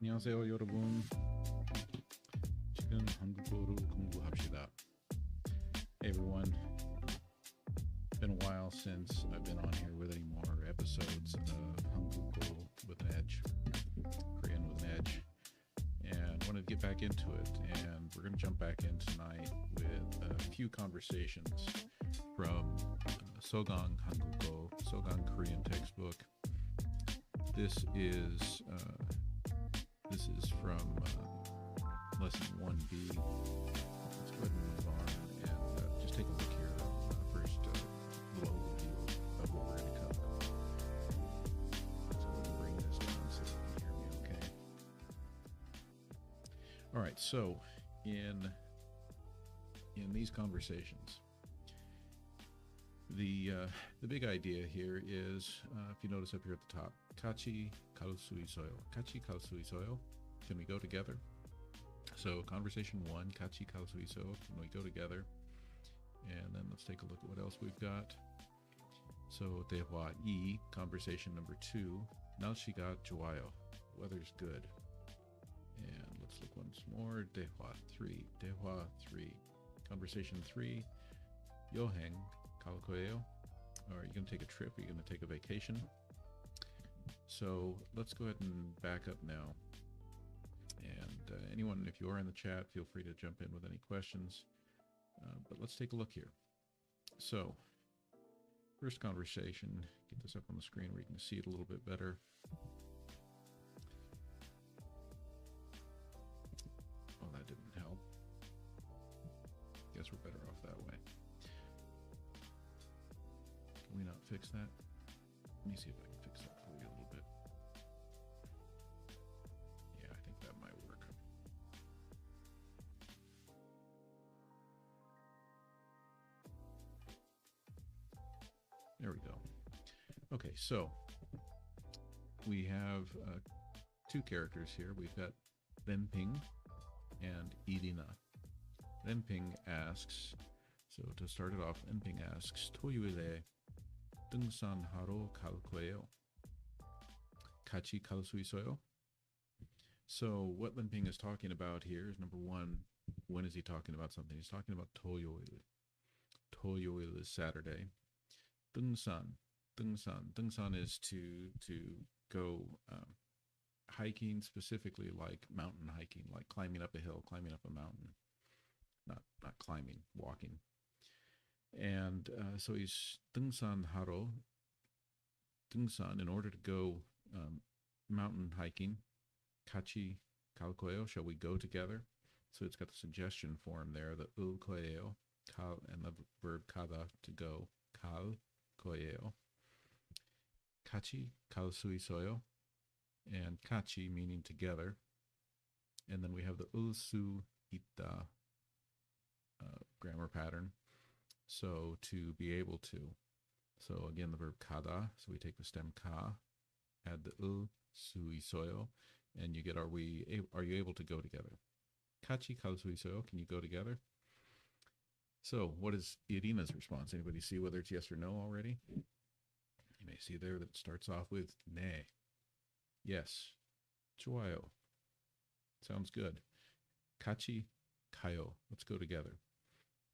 안녕하세요, 여러분. 지금 한국어로 공부합시다. Hey, everyone. It's been a while since I've been on here with any more episodes of Hangugo with an Edge, Korean with an Edge, and wanted to get back into it. And we're going to jump back in tonight with a few conversations from Sogang Hangugo, Sogang Korean textbook. This is from lesson 1B. Let's go ahead and move on and just take a look here. First, little overview of what we're going to cover. So let me bring this down so you can hear me okay. All right, so in these conversations, the big idea here is, if you notice up here at the top, kachi kalsui soil. Kachi kalsui soil. Can we go together? So conversation 1, kachi kalsui soil. Can we go together? And then let's take a look at what else we've got. So dehwa I, conversation number 2, 날씨가 좋아요. Weather's good. And let's look once more. Dehwa 3. Dehwa 3. Conversation 3, 여행 갈 거예요. Are you going to take a trip? Are you going to take a vacation? So let's go ahead and back up now. And anyone, if you are in the chat, feel free to jump in with any questions. But let's take a look here. So, first conversation, get this up on the screen where you can see it a little bit better. Oh, that didn't help. Guess we're better off that way. Can we not fix that? Let me see if I can fix that for you a little bit. Yeah, I think that might work. There we go. Okay, so we have two characters here. We've got Renping and Irina. Renping asks, so to start it off, Renping asks, 토요일에 등산하러 갈 거예요. 같이 갈 수 있어요? So what Renping is talking about here is, number one, when is he talking about something? He's talking about 토요일. 토요일 is Saturday. 등산. 등산 is to go hiking, specifically like mountain hiking, like climbing up a hill, climbing up a mountain. Not climbing, walking. And so he's 등산하러. 등산, in order to go mountain hiking. 같이 갈 거예요. Shall we go together? So it's got the suggestion form there, the 갈 거예요, 갈, and the verb 가다, to go. 갈 거예요. 같이 갈 수 있어요. And 같이 meaning together. And then we have the 수 있다 grammar pattern. So to be able to. So again, the verb 가다. So we take the stem ka, add the 수 있어요, and you get, are you able to go together? 같이 갈 수 있어요. Can you go together? So what is Irina's response? Anybody see whether it's yes or no already? You may see there that it starts off with 네. Yes. 좋아요. Sounds good. 같이 가요. Let's go together.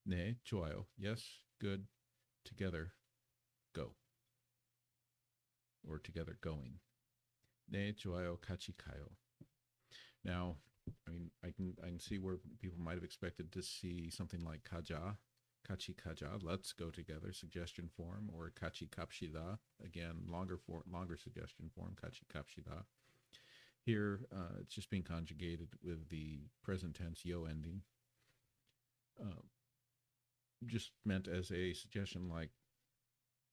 네, 좋아요. Yes, good. Together, go. Or together, going. 네, 좋아요. 같이 가요. Now, I mean, I can see where people might have expected to see something like 가자, 같이 가자, let's go together, suggestion form, or 같이 갑시다, again, longer suggestion form, 같이 갑시다. Here, it's just being conjugated with the present tense yo ending. Just meant as a suggestion like,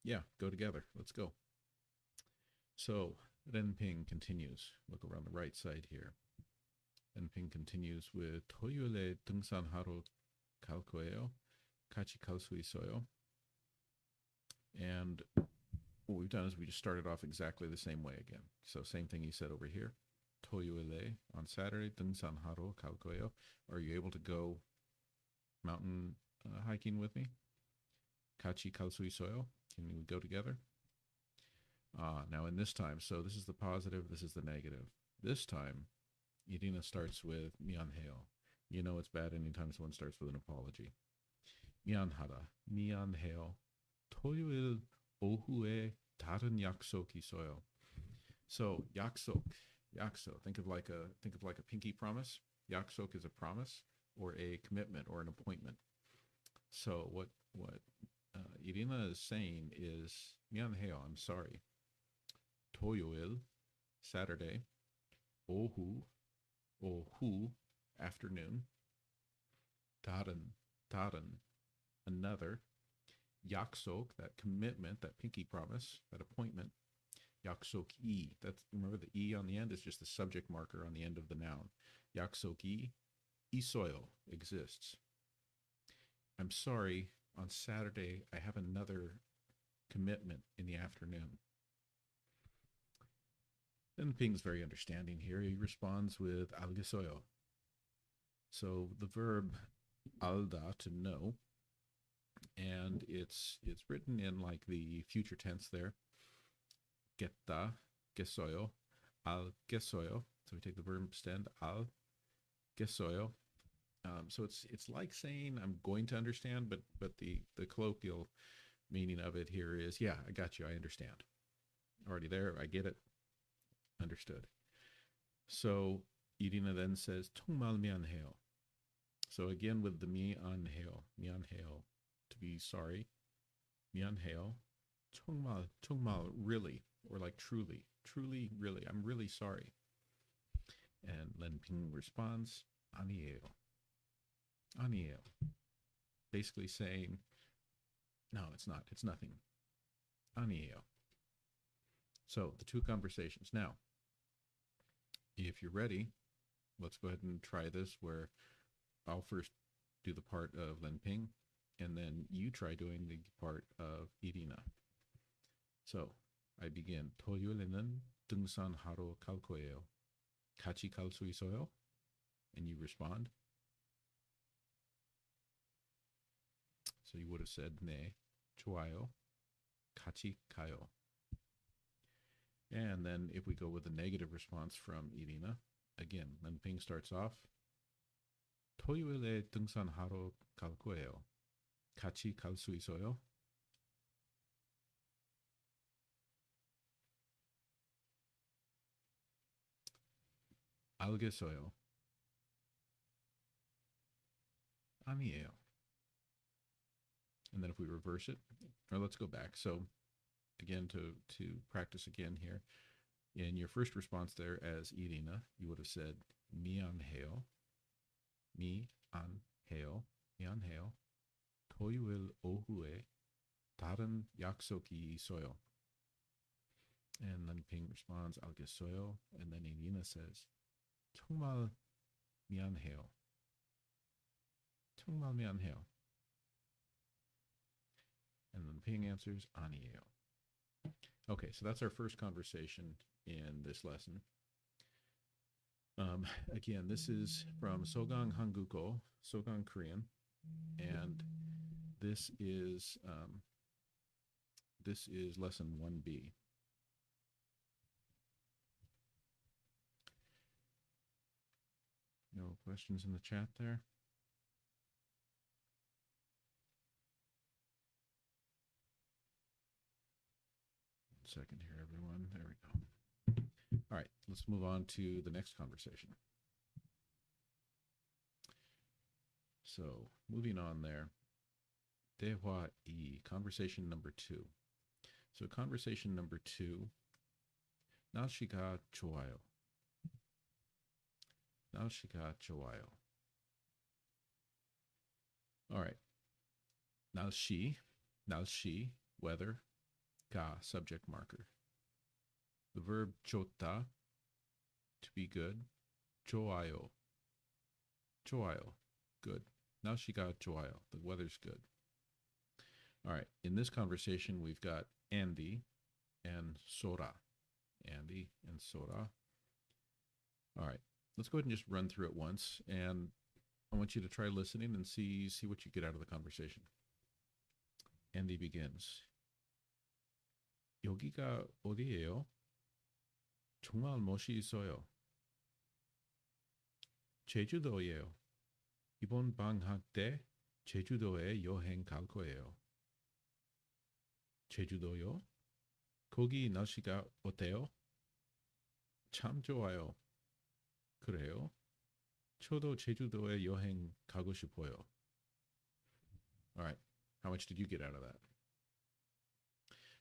yeah, go together, let's go. So, Renping continues. Look around the right side here. Renping continues with 토요일에 등산하러 갈 거예요. 같이 갈 수 있어요. And what we've done is we just started off exactly the same way again. So same thing he said over here. 토요일에, on Saturday, 등산하러 갈 거예요. Are you able to go mountain hiking with me? 같이 갈 수 있어요? Can we go together? Now in this time, so this is the positive, this is the negative. This time, Irina starts with mianheo. You know it's bad anytime someone starts with an apology. 미안하다, 미안해요. 토요일 오후에 다른 약속이 있어요. So 약속, 약속. Think of like a pinky promise. 약속 is a promise or a commitment or an appointment. So what Irina is saying is 미안해요. I'm sorry. 토요일, Saturday. 오후, 오후, afternoon. 다른, another. 약속, that commitment, that pinky promise, that appointment. 약속이, that's, remember the E on the end is just the subject marker on the end of the noun. 약속이 있어요, exists. I'm sorry, on Saturday I have another commitment in the afternoon. Then Ping's very understanding here. He responds with 알겠어요. So the verb alda, to know, and it's written in like the future tense there. Getta, gessoyo, algessoyo. So we take the verb stem, algessoyo. So it's like saying I'm going to understand, but the colloquial meaning of it here is, yeah, I got you, I understand. Already there, I get it, understood. So Irina then says 정말 미안해요. So again with the 미안해요, to be sorry. 미안해요. 정말, really, or like truly, really, I'm really sorry. And Len Ping responds, 아니에요. Basically saying, no, it's not, it's nothing. 아니에요. So the two conversations. Now, if you're ready, let's go ahead and try this where I'll first do the part of Len Ping, and then you try doing the part of Irina. So I begin. 토요일에는 등산하러 갈 거예요. 같이 갈 수 있어요? And you respond. So you would have said 네, 좋아요. 같이 가요. And then if we go with a negative response from Irina, again, Len Ping starts off. 토요일에 등산하러 갈 거예요. 같이 갈 수 있어요? 알겠어요. 아니에요. And then if we reverse it, or let's go back. So again, to practice again here, in your first response there as Irina, you would have said 미안해요. 미안해요. 토요일 오후에 다른 약속이 있어요. And then Ping responds, 알겠어요. And then Irina says, 정말 미안해요. 정말 미안해요. And then Ping answers, 아니에요. Okay, so that's our first conversation in this lesson. Again, this is from Sogang Hanguko, Sogang Korean, and this is lesson 1B. No questions in the chat there? Second here, everyone. There we go. All right, let's move on to the next conversation. So moving on there. 대화이, conversation number 2. So conversation number 2. 날씨가 좋아요. 날씨가 좋아요. All right. 날씨, weather. 가, subject marker. The verb 좋다, to be good. 좋아요, good. 날씨가 좋아요, the weather's good. All right, in this conversation, we've got Andy and Sora. Andy and Sora. All right, let's go ahead and just run through it once, and I want you to try listening and see what you get out of the conversation. Andy begins. 여기가 어디예요? 정말 멋있어요. 제주도예요. 이번 방학 때 제주도에 여행 갈 거예요. 제주도요? 거기 날씨가 어때요? 참 좋아요. 그래요? 저도 제주도에 여행 가고 싶어요. All right. How much did you get out of that?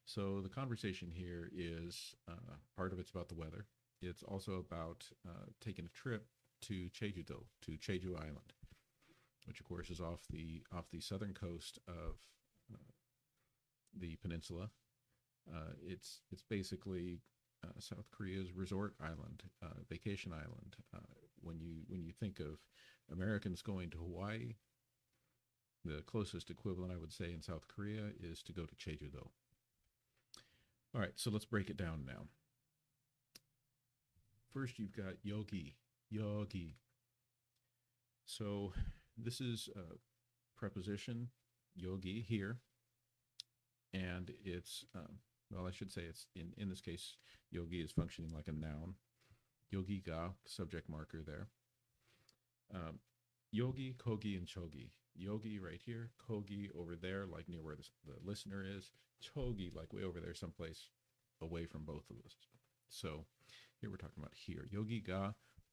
So the conversation here is part of it's about the weather. It's also about taking a trip to Jeju-do, to Jeju Island, which of course is off the southern coast of the peninsula. It's basically South Korea's resort island, vacation island. When you think of Americans going to Hawaii, the closest equivalent I would say in South Korea is to go to Jeju-do. All right, so let's break it down now. First, you've got yogi, yogi. So this is a preposition, yogi, here, and it's well, I should say it's in this case, yogi is functioning like a noun. Yogi ga, subject marker there. Yogi, kogi, and chogi. Yogi right here, kogi over there, like near where the listener is. Chogi, like way over there, someplace away from both of us. So here we're talking about here. Yogi ga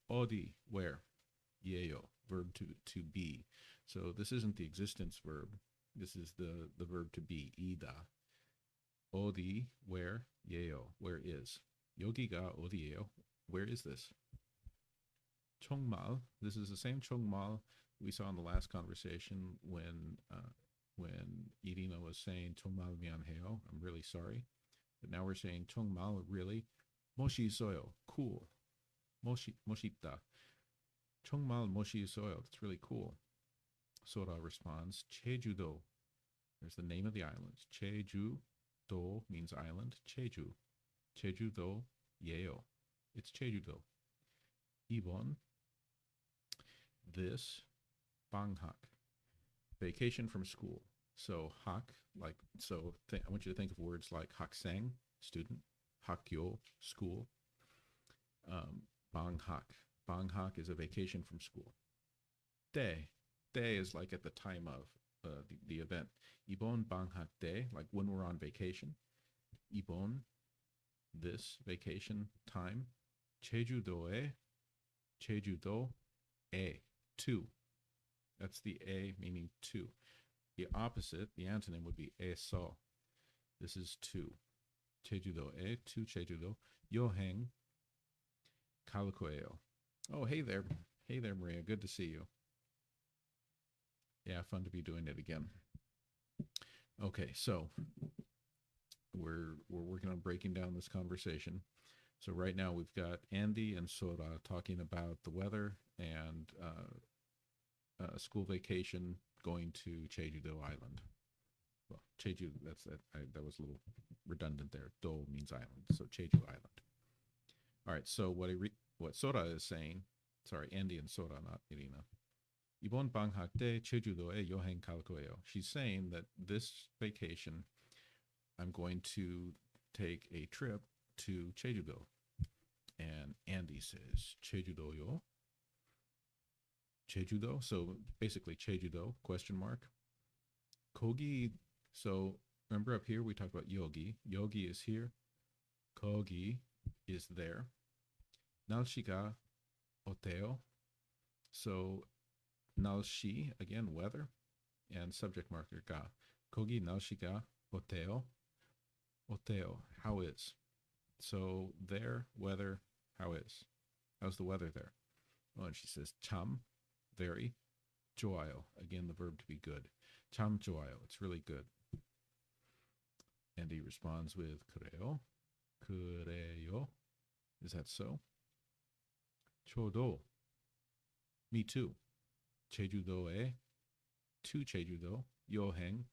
odi, where? Yeo, verb to be. So this isn't the existence verb. This is the verb to be, ida. Odi, where? Yeo, where is? Yogi ga odi yeo, where is this? Chongmal, this is the same chongmal we saw in the last conversation when Irina was saying chongmal mianheo, I'm really sorry. But now we're saying chongmal, really? Moshi soyo, cool. Moshita. Chongmal moshi soyo, that's really cool. Sora responds, Jeju-do. There's the name of the island. Jeju-do means island. Jeju. Jeju-do yeo. It's Jeju-do. Ibon, this, banghak, vacation from school. So hak, like, so I want you to think of words like hakseng, student, hakyo, school. Banghak. Banghak is a vacation from school. Day. Day is like at the time of the event. Ibon banghak day, like when we're on vacation. Ibon, this vacation time. Jeju-do-e, Jeju-do-e, to. That's the a meaning to. The opposite, the antonym would be eso. This is to. Jeju-do-e, to Jeju-do. Yoheng, kalukoeo. Oh, hey there. Hey there, Maria. Good to see you. Yeah, fun to be doing it again. Okay, so we're working on breaking down this conversation. So right now we've got Andy and Sora talking about the weather and school vacation going to Jeju-do Island. Well, Jeju, that was a little redundant there. Do means island, so Jeju Island. All right, so what Sora is saying, sorry, Andy and Sora, not Irina. 이번 방학 때 제주도에 여행 갈 거예요. She's saying that this vacation, I'm going to take a trip to Jeju-do. And Andy says, Jeju-do요? Jeju-do? So basically Jeju-do, question mark. Kogi, so remember up here we talked about yogi. Yogi is here. Kogi is there. 날씨가 어때요? So 날씨, again, weather, and subject marker ga. 거기 날씨가 어때요? 어때요, how is? So there, weather, how is? How's the weather there? Oh, and she says 참, very, 좋아요, again, the verb to be good. 참 좋아요, it's really good. And he responds with 그래요? 그래요? Is that so? 저도, me too. 제주도에, to Jeju-do, 여행,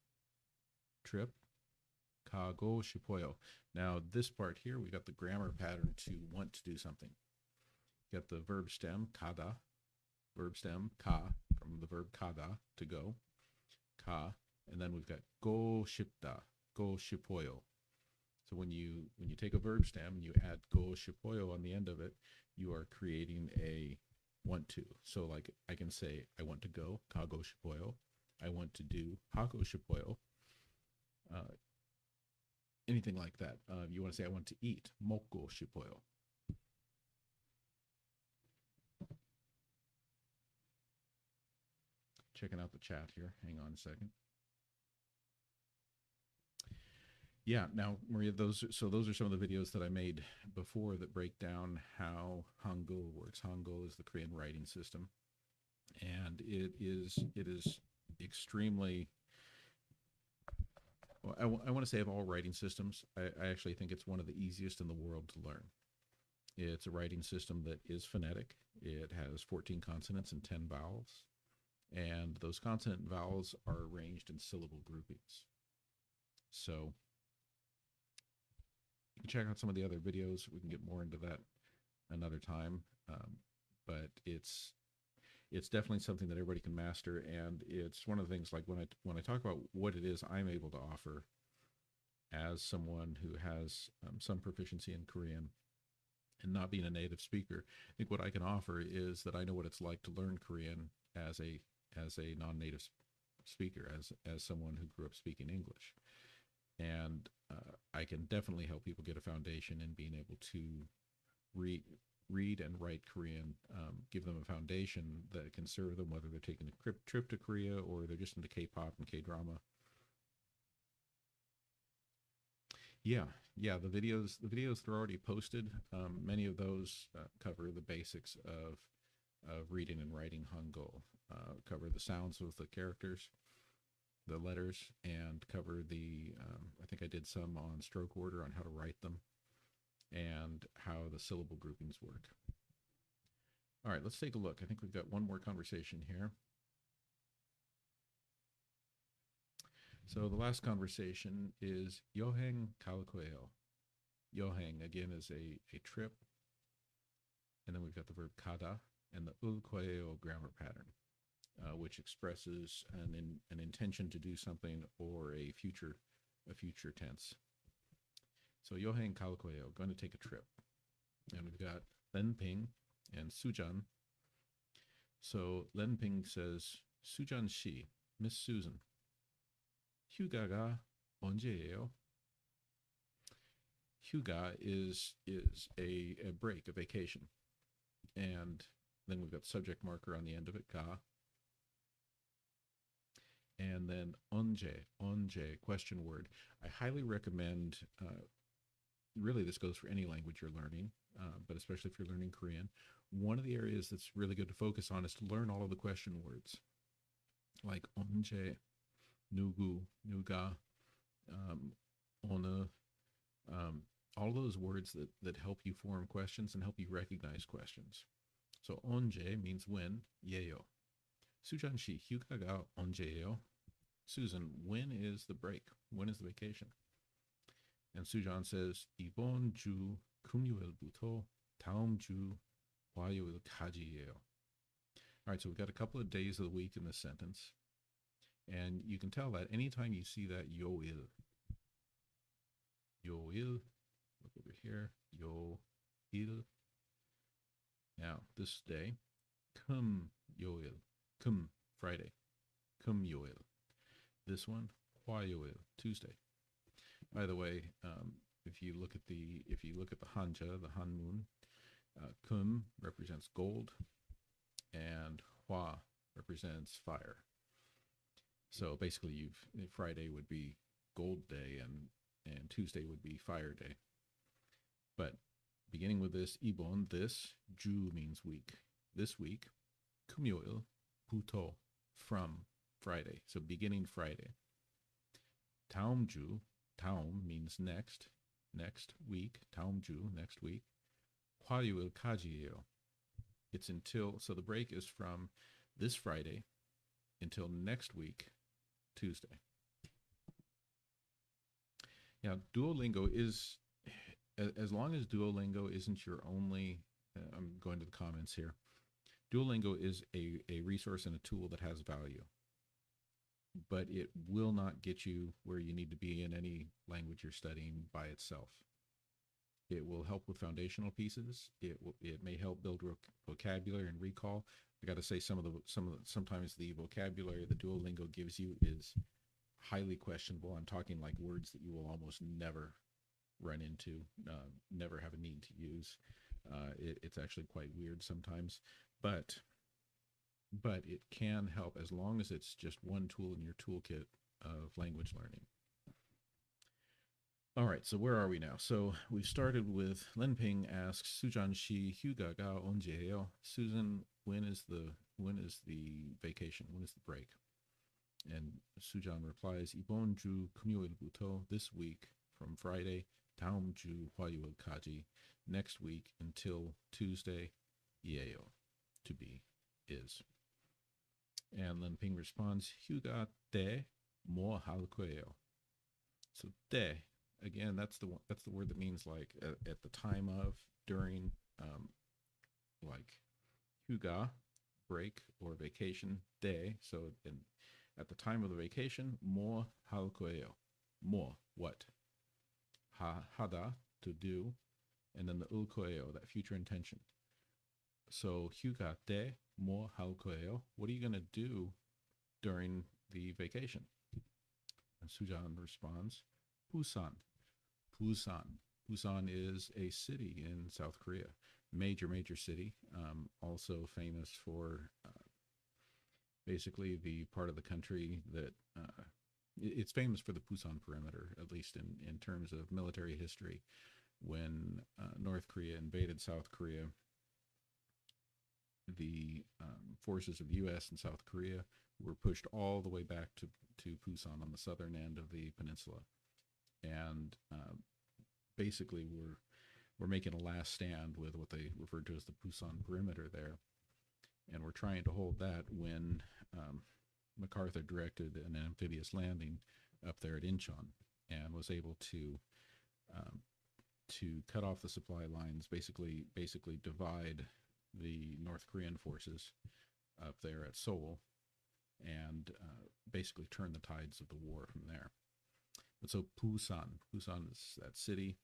trip, 가고 싶어요. Now, this part here, we got the grammar pattern to want to do something. You got the verb stem, 가다, verb stem, 가, from the verb 가다, to go, 가, and then we've got go 싶다, go 싶어요. So when you take a verb stem and you add go 싶어요 on the end of it, you are creating a want to. So like I can say I want to go, kago shipoyo. I want to do hako shipoyo. Uh, anything like that. You want to say I want to eat, moko shipoyo. Checking out the chat here. Hang on a second. Yeah, now Maria, those are some of the videos that I made before that break down how Hangul works. Hangul is the Korean writing system, and it is extremely. Well, I want to say of all writing systems, I actually think it's one of the easiest in the world to learn. It's a writing system that is phonetic. It has 14 consonants and 10 vowels, and those consonant and vowels are arranged in syllable groupings. So you can check out some of the other videos. We can get more into that another time, but it's definitely something that everybody can master, and it's one of the things like when I talk about what it is I'm able to offer as someone who has some proficiency in Korean and not being a native speaker. I think what I can offer is that I know what it's like to learn Korean as a non-native speaker, as someone who grew up speaking English, and I can definitely help people get a foundation in being able to read and write Korean, give them a foundation that can serve them, whether they're taking a trip to Korea or they're just into K-pop and K-drama. Yeah, the videos that are already posted, many of those cover the basics of reading and writing Hangul, cover the sounds of the characters, the letters, and cover the, I think I did some on stroke order on how to write them and how the syllable groupings work. All right, let's take a look. I think we've got one more conversation here. So the last conversation is Yoheng Kalakweo. Yoheng, again, is a trip. And then we've got the verb kada and the ulkweo grammar pattern, which expresses an intention to do something or a future tense. So Yoheng Kalakweo, going to take a trip. And we've got Lenping and Sujan. So Lenping says, Sujan shi, Miss Susan, 휴가가 언제예요? 휴가 is a break, a vacation. And then we've got subject marker on the end of it, ga. And then onje, question word. I highly recommend, really this goes for any language you're learning, but especially if you're learning Korean. One of the areas that's really good to focus on is to learn all of the question words, like onje, nugu, nuga, ona, all those words that help you form questions and help you recognize questions. So onje means when, yeyo. Sujan shi hyuga ga onje예요? Susan, when is the break? When is the vacation? And Sujan says, 이번 주 금요일부터 다음 주 화요일까지예요. All right, so we've got a couple of days of the week in this sentence. And you can tell that anytime you see that yoil, look over here, yoil. Now, this day, 금요일, Friday, 금요일. This one, 화요일, Tuesday. By the way, if you look at the hanja, the hanmun, kum represents gold, and hwa represents fire. So basically, Friday would be gold day, and Tuesday would be fire day. But beginning with this ibon, this, ju means week. This week, kumyoil, puto, from Friday. So beginning Friday. Taumju, taum means next week. Taumju, next week. Hwayoil kajiyo. It's until, so the break is from this Friday until next week, Tuesday. Yeah, Duolingo is, as long as Duolingo isn't your only, I'm going to the comments here. Duolingo is a resource and a tool that has value, but it will not get you where you need to be in any language you're studying by itself. It will help with foundational pieces. It may help build vocabulary and recall. I got to say, sometimes the vocabulary the Duolingo gives you is highly questionable. I'm talking like words that you will almost never run into, never have a need to use. It's actually quite weird sometimes, but it can help as long as it's just one tool in your toolkit of language learning. All right, so where are we now? So we've started with Lenping asks Sujan Shi Hyuga ga onjeyo. Susan, when is the vacation? When is the break? And Sujan replies, Ibon ju kumyoil buto, this week from Friday, taum ju hwayuil kaji, next week until Tuesday, ieo, to be, is. And then Ping responds, Hyuga te mo halqueo. So te, again, that's the word that means like at the time of, during, like Hyuga, break or vacation, day. So at the time of the vacation, mo halqueo. Mo, what? Hada, to do, and then the ulqueo, that future intention. So Hyuga te mo halqueo. What are you going to do during the vacation? And Sujan responds, Busan. Busan is a city in South Korea, major city, also famous for basically the part of the country that it's famous for the Busan perimeter, at least in terms of military history. When North Korea invaded South Korea, the forces of the U.S. and South Korea were pushed all the way back to Busan on the southern end of the peninsula, and basically we're making a last stand with what they referred to as the Busan perimeter there, and we're trying to hold that when MacArthur directed an amphibious landing up there at Incheon and was able to cut off the supply lines, basically divide the North Korean forces up there at Seoul, and basically turn the tides of the war from there. But so Busan is that city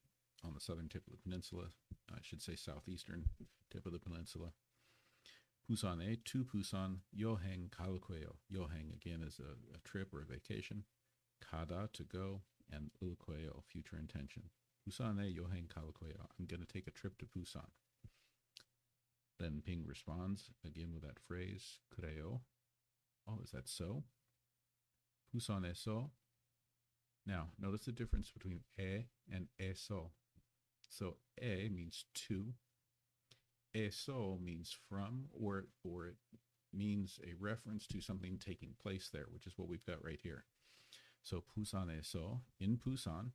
on the southern tip of the peninsula, I should say southeastern tip of the peninsula. Busan to Busan, yoheng kalqueo. Yoheng, again, is a trip or a vacation. Kada, to go, and ulqueo, future intention. Busan yoheng kalqueo. I'm going to take a trip to Busan. Then Ping responds, again with that phrase, kureo. Oh, is that so? Busan so. Now, notice the difference between and eso. So, means to. Eso means from, or it means a reference to something taking place there, which is what we've got right here. So, Busan eso, in Busan,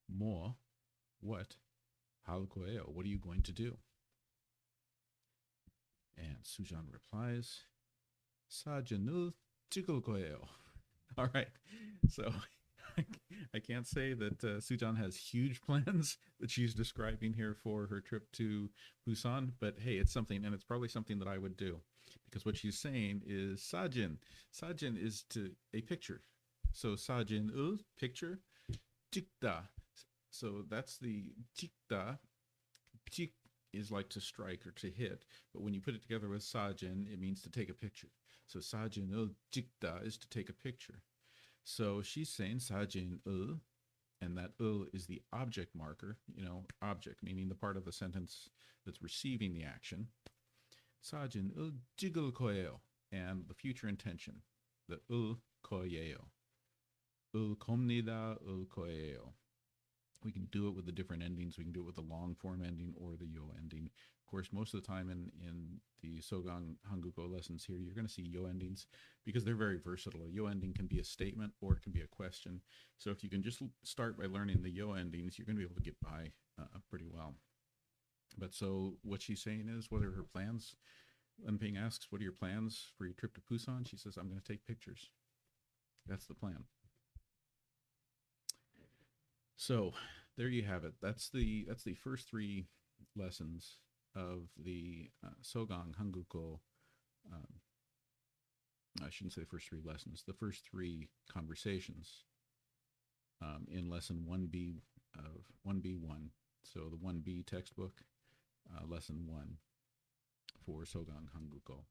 mo, what? Halqueo, what are you going to do? And Sujan replies, Sajanul Chikulqueo. All right, so I can't say that Sujan has huge plans that she's describing here for her trip to Busan, but hey, it's something, and it's probably something that I would do, because what she's saying is sajin. Sajin is a picture. So sajin, picture, jikda. So that's the jikda. Jik is like to strike or to hit, but when you put it together with sajin, it means to take a picture. So sajin jikda is to take a picture. So she's saying sajin and that is the object marker, object meaning the part of the sentence that's receiving the action. Sajin jiggle koeo, and the future intention, the koyeo. Komnida koeo. We can do it with the different endings. We can do it with the long form ending or the yo ending. Of course, most of the time in the Sogang Hanguko lessons here, you're going to see yo endings because they're very versatile. A yo ending can be a statement or it can be a question. So if you can just start by learning the yo endings, you're going to be able to get by pretty well. But so what she's saying is, what are her plans? Lenping asks, what are your plans for your trip to Busan? She says, I'm going to take pictures. That's the plan. So there you have it. That's the first three lessons of the Sogang Hanguko. I shouldn't say the first three lessons. The first three conversations in lesson 1B of 1B1. So the 1B textbook, lesson 1 for Sogang Hanguko.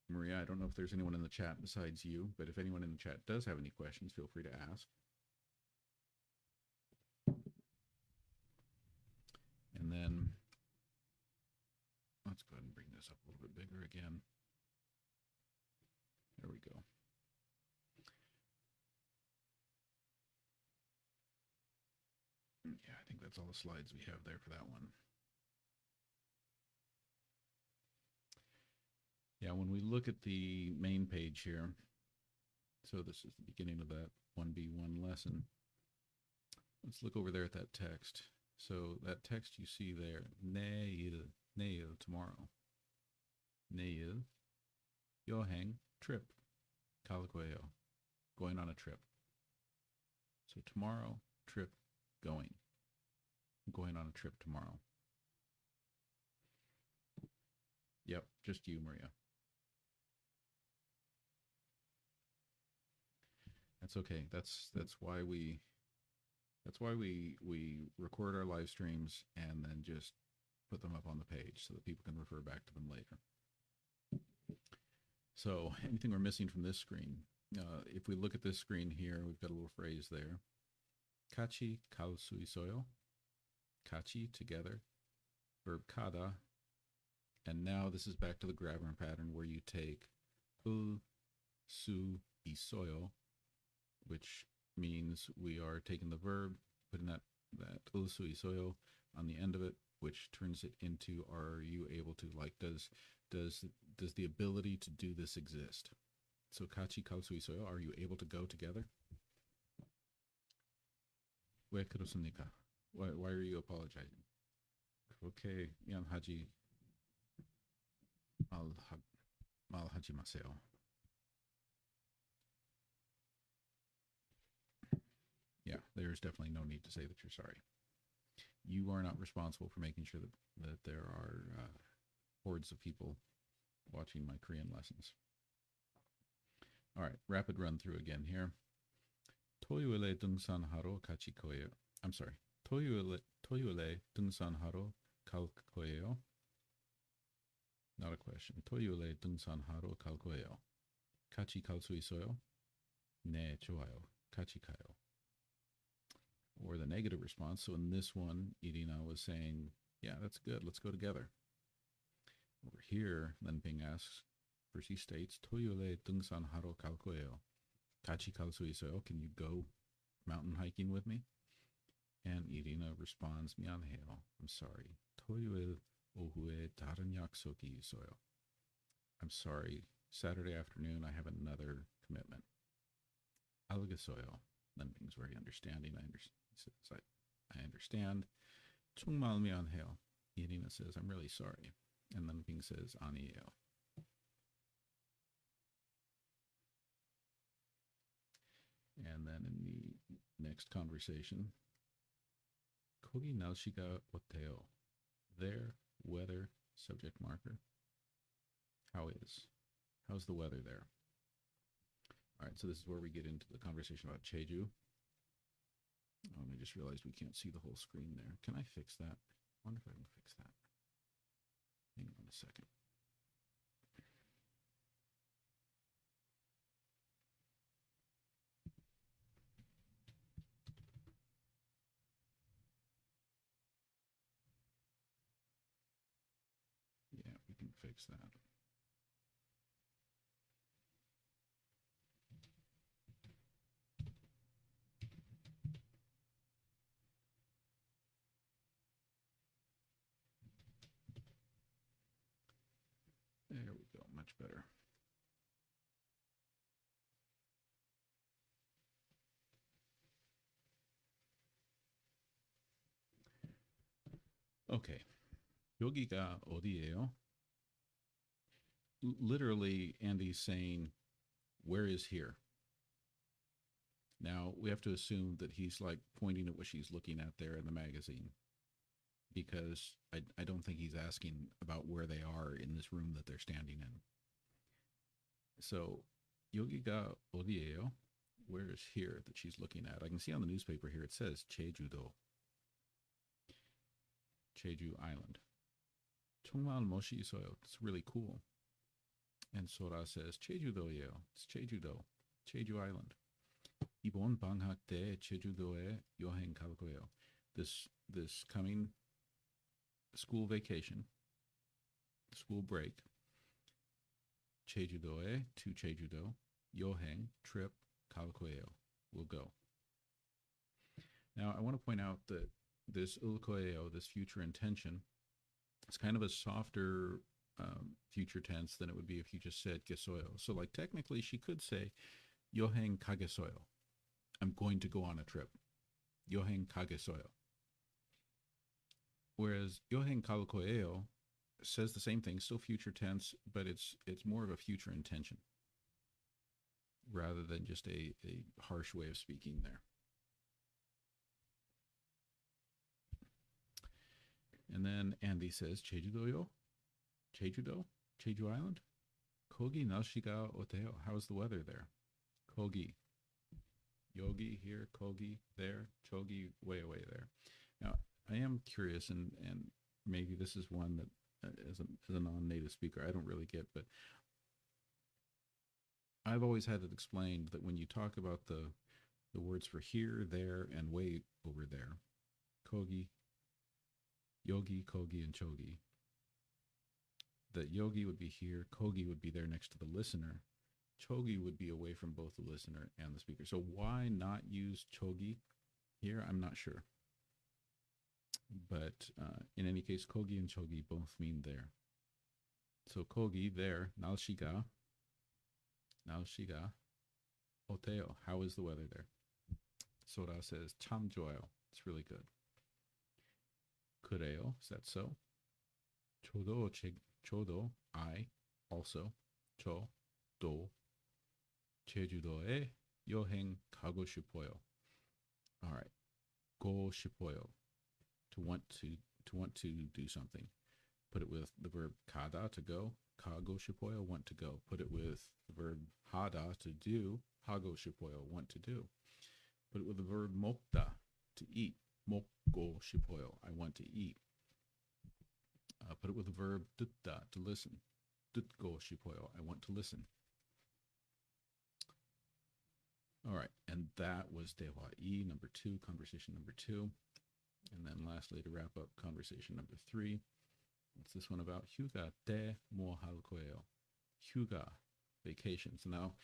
Maria, I don't know if there's anyone in the chat besides you, but if anyone in the chat does have any questions, feel free to ask. And then let's go ahead and bring this up a little bit bigger again. There we go. Yeah, I think that's all the slides we have there for that one. Yeah, when we look at the main page here, so this is the beginning of that 1B1 lesson. Let's look over there at that text. So that text you see there, neil, tomorrow. Neil, yohang, trip. Kalakweo, going on a trip. So tomorrow, trip, going. I'm going on a trip tomorrow. Yep, just you, Maria. That's okay. That's why we record our live streams and then just put them up on the page so that people can refer back to them later. So anything we're missing from this screen, if we look at this screen here, we've got a little phrase there. Kachi kausui soyo. Kachi, together. Verb kada. And now this is back to the grammar pattern where you take su isoyo, which means we are taking the verb, putting that su isoyo on the end of it, which turns it into, are you able to, like, does the ability to do this exist? So kachi kausu isoyo, are you able to go together? Why are you apologizing? Okay, yan haji mal haji maseo. Yeah, there's definitely no need to say that you're sorry. You are not responsible for making sure that there are hordes of people watching my Korean lessons. All right, rapid run through again here. Toyuele dungsan haro kachi koyo. I'm sorry. Toyuele dungsan haro kalkoyo. Not a question. Toyuele dungsan haro kalkoyo. Kachi kalsui soyo. Ne choayo. Kachi kayo. Or the negative response. So in this one, Irina was saying, yeah, that's good. Let's go together. Over here, Lenping asks, first he states, Toyole dungsan haro kalkoeo. Kachi kalsui soyo, can you go mountain hiking with me? And Irina responds, mianheo, I'm sorry. Toyole ohue daran yaksoki soyo. I'm sorry. Saturday afternoon, I have another commitment. Alga soyo. Lenping's very understanding. I understand. Chungmal mianheo. Irina says, I'm really sorry. And then Ping says, Anieo. And then in the next conversation, Kogi Naushiga Oteo. There, weather, subject marker. How is? How's the weather there? All right, so this is where we get into the conversation about Cheju. Oh, and I just realized we can't see the whole screen there. Can I fix that? I wonder if I can fix that. Hang on a second. Yeah, we can fix that. There we go, much better. Okay. Yogiga odieo. Literally, Andy's saying, where is here? Now, we have to assume that he's like pointing at what she's looking at there in the magazine, because I don't think he's asking about where they are in this room that they're standing in. So, Yogi ga odieo, where is here that she's looking at? I can see on the newspaper here it says Jeju-do, Jeju Island. 정말 멋있어요. It's really cool. And Sora says Jeju-do예요. It's Jeju-do, Jeju Island. 이번 방학 때 제주도에 여행 갈 거예요. This coming school vacation, school break, 제주도에 to 제주도, 여행 trip 갈 거예요. We'll go. Now I want to point out that this ul 거예요, this future intention, it's kind of a softer future tense than it would be if you just said ges어요. So like technically she could say 여행 가겠어요. I'm going to go on a trip. 여행 가겠어요. Whereas 여행 갈 거예요 says the same thing, still future tense, but it's more of a future intention rather than just a harsh way of speaking there. And then Andy says 제주도요? 제주도? Jeju Island? 거기 날씨가 어때요? How's the weather there? 거기. Yogi here, kogi there, chogi way away there. Now, I am curious, and maybe this is one that as a non-native speaker I don't really get, but I've always had it explained that when you talk about the words for here, there, and way over there, kogi, yogi, kogi, and chogi, that yogi would be here, kogi would be there next to the listener, chogi would be away from both the listener and the speaker. So why not use chogi here? I'm not sure. But in any case, kogi and chogi both mean there. So kogi, there, 날씨가, 어때요? How is the weather there? Sora says, 참 좋아요. It's really good. 그래요? Is that so? 저도, I, also, 도, 제주도에 여행 가고 싶어요. All right, go 싶어요, to want to do something. Put it with the verb 가다, to go. 가고 싶어요, want to go. Put it with the verb 하다, to do. 하고 싶어요, want to do. Put it with the verb 먹다, to eat. 먹고 싶어요, I want to eat. Put it with the verb 듣다, to listen. 듣고 싶어요, I want to listen. All right, and that was 대화이 number 2, conversation number 2. And then lastly, to wrap up, conversation number 3. What's this one about? 휴가 때 뭐 할 거예요? 휴가, vacation. So now,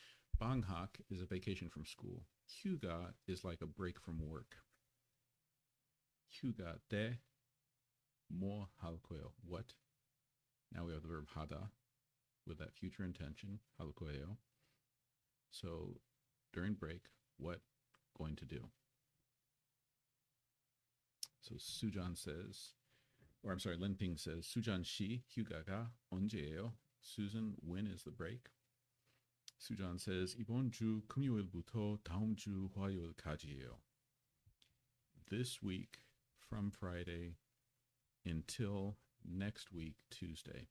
방학 is a vacation from school. 휴가 is like a break from work. 휴가 때 뭐 할 거예요? What? Now we have the verb 하다 with that future intention, 할 거예요. So during break, what going to do? So Sujan says, or I'm sorry, Linping says, Sujan 씨 휴가가 언제예요? Susan, when is the break? Sujan says, 이번 주 금요일부터 다음 주 화요일까지예요. This week from Friday until next week, Tuesday.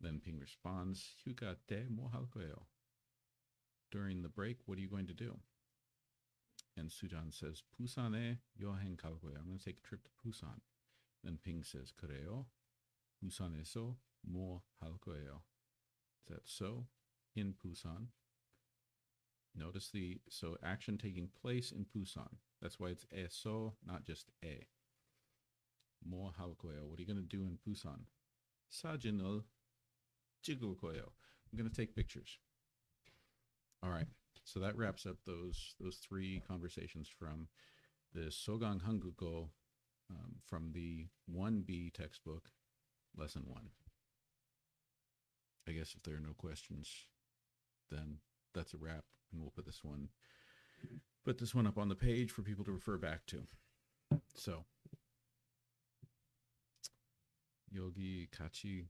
Linping responds, 휴가 때 뭐 할 거예요? During the break, what are you going to do? And Sujan says, 부산에 여행 갈 거예요. I'm going to take a trip to Busan. Then Ping says, 그래요? 부산에서 뭐 할 거예요? Is that so? In Busan. Notice so action taking place in Busan. That's why it's eso, not just e. 뭐 할 거예요? What are you going to do in Busan? 사진을 찍을 거예요. I'm going to take pictures. All right, so that wraps up those 3 conversations from the Sogang Hangugo from the 1B textbook, lesson 1. I guess if there are no questions, then that's a wrap, and we'll put this one up on the page for people to refer back to. So 여기 같이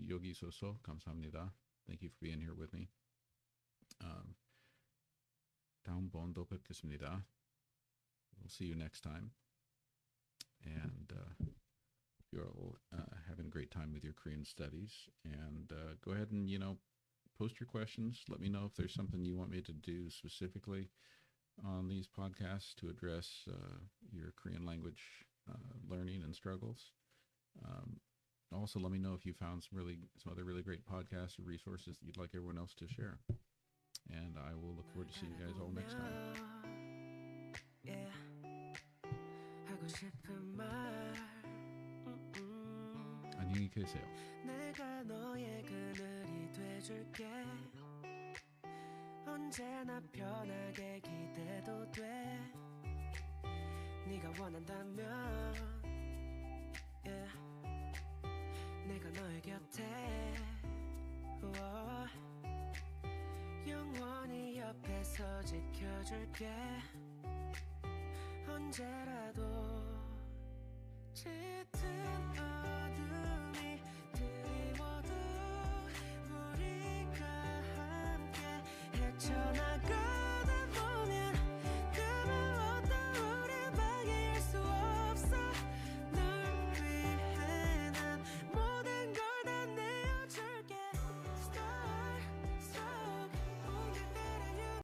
여기 있어서 감사합니다. Thank you for being here with me. 다음번도 뵙겠습니다. We'll see you next time. And you're all having a great time with your Korean studies. And go ahead and, post your questions. Let me know if there's something you want me to do specifically on these podcasts to address your Korean language learning and struggles. Also, let me know if you found some other really great podcasts or resources that you'd like everyone else to share. And I will look forward to seeing you guys all next time. 안녕히 계세요. 내가 너의 그늘이 돼줄게. 언제나 편하게 기대도 돼. 네가 원한다면 내가 너의 곁에 영원히 옆에서 지켜줄게. 언제라도 짙은 어둠이 드리워도 우리가 함께 헤쳐나가